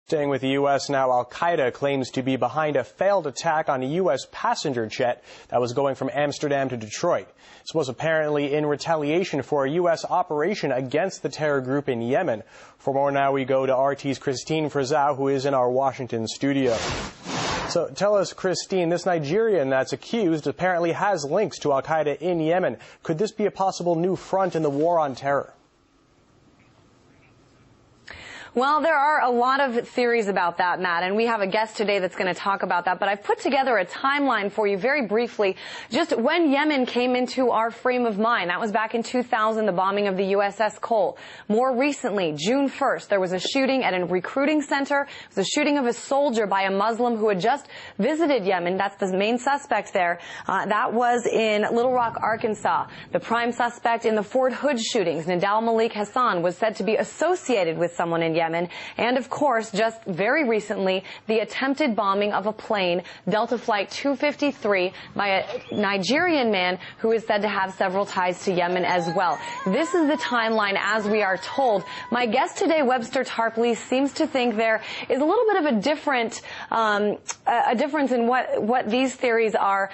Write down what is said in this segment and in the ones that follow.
Staying with the U.S. now, Al-Qaeda claims to be behind a failed attack on a U.S. passenger jet that was going from Amsterdam to Detroit. This was apparently in retaliation for a U.S. operation against the terror group in Yemen. For more now, we go to RT's Christine Frizau, who is in our Washington studio. So tell us, Christine, this Nigerian that's accused apparently has links to Al-Qaeda in Yemen. Could this be a possible new front in the war on terror? Well, there are a lot of theories about that, Matt, and we have a guest today that's going to talk about that. But I've put together a timeline for you very briefly, just when Yemen came into our frame of mind. That was back in 2000, the bombing of the USS Cole. More recently, June 1st, there was a shooting at a recruiting center. It was a shooting of a soldier by a Muslim who had just visited Yemen. That's the main suspect there. That was in Little Rock, Arkansas. The prime suspect in the Fort Hood shootings, Nidal Malik Hassan, was said to be associated with someone in Yemen. And, of course, just very recently, the attempted bombing of a plane, Delta Flight 253, by a Nigerian man who is said to have several ties to Yemen as well. This is the timeline as we are told. My guest today, Webster Tarpley, seems to think there is a little bit of a difference in what these theories are.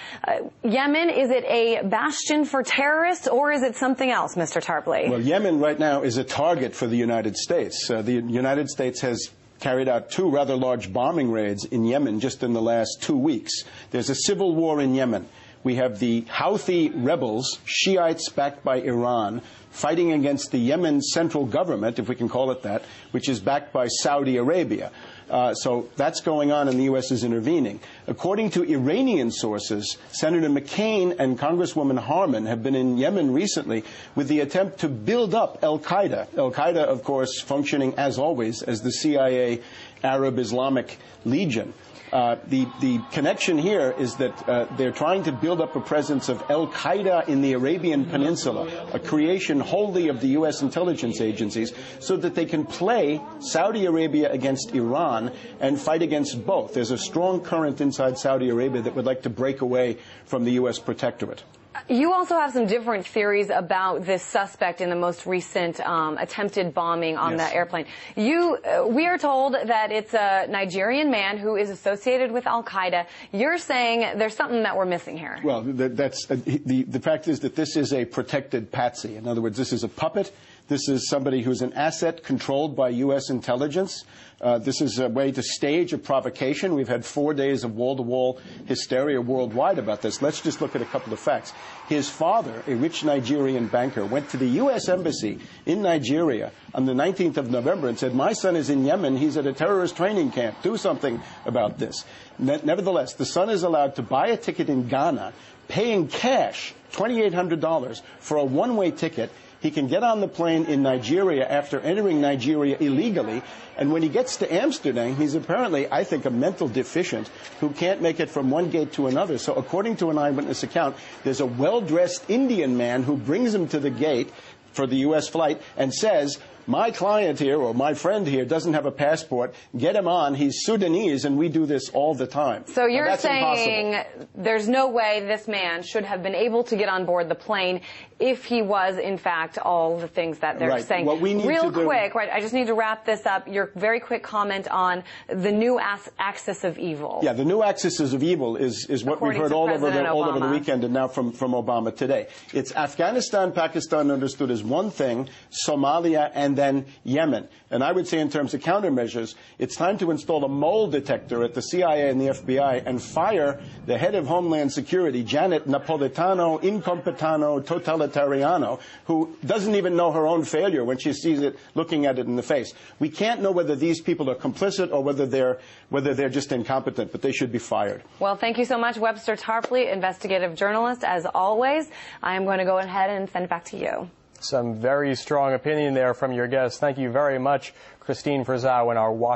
Yemen, is it a bastion for terrorists, or is it something else, Mr. Tarpley? Well, Yemen right now is a target for the United States. The United States has carried out two rather large bombing raids in Yemen just in the last 2 weeks. There's a civil war in Yemen. We have the Houthi rebels, Shiites backed by Iran, fighting against the Yemen central government, if we can call it that, which is backed by Saudi Arabia. So that's going on, and the U.S. is intervening. According to Iranian sources, Senator McCain and Congresswoman Harman have been in Yemen recently with the attempt to build up Al-Qaeda. Al-Qaeda, of course, functioning, as always, as the CIA Arab Islamic Legion. The connection here is that they're trying to build up a presence of Al-Qaeda in the Arabian Peninsula, a creation wholly of the U.S. intelligence agencies, so that they can play Saudi Arabia against Iran and fight against both. There's a strong current inside Saudi Arabia that would like to break away from the U.S. protectorate. You also have some different theories about this suspect in the most recent attempted bombing on the airplane. We are told that it's a Nigerian man who is associated with Al-Qaeda. You're saying there's something that we're missing here. Well, the fact is that this is a protected patsy. In other words, this is a puppet. This is somebody who's an asset controlled by U.S. intelligence. This is a way to stage a provocation. We've had 4 days of wall-to-wall hysteria worldwide about this. Let's just look at a couple of facts. His father, a rich Nigerian banker, went to the U.S. Embassy in Nigeria on the 19th of November and said, my son is in Yemen. He's at a terrorist training camp. Do something about this. Nevertheless, the son is allowed to buy a ticket in Ghana, paying cash, $2,800, for a one-way ticket. He can get on the plane in Nigeria after entering Nigeria illegally, and when he gets to Amsterdam, he's apparently, I think, a mental deficient who can't make it from one gate to another. So according to an eyewitness account, there's a well-dressed Indian man who brings him to the gate for the U.S. flight and says, my client here, or my friend here, doesn't have a passport. Get him on. He's Sudanese, and we do this all the time. So you're saying there's no way this man should have been able to get on board the plane if he was, in fact, all the things that they're saying. What we need Real quick, I just need to wrap this up. Your very quick comment on the new axis of evil. Yeah, the new axis of evil is what we've heard all over the weekend and now from Obama today. It's Afghanistan, Pakistan understood as one thing, Somalia, and then Yemen. And I would say in terms of countermeasures, it's time to install a mole detector at the CIA and the FBI and fire the head of Homeland Security, Janet Napolitano Incompetano Totalitariano, who doesn't even know her own failure when she sees it, looking at it in the face. We can't know whether these people are complicit or whether they're just incompetent, but they should be fired. Well, thank you so much, Webster Tarpley, investigative journalist, as always. I am going to go ahead and send it back to you. Some very strong opinion there from your guest. Thank you very much, Christine Frizau, in our Washington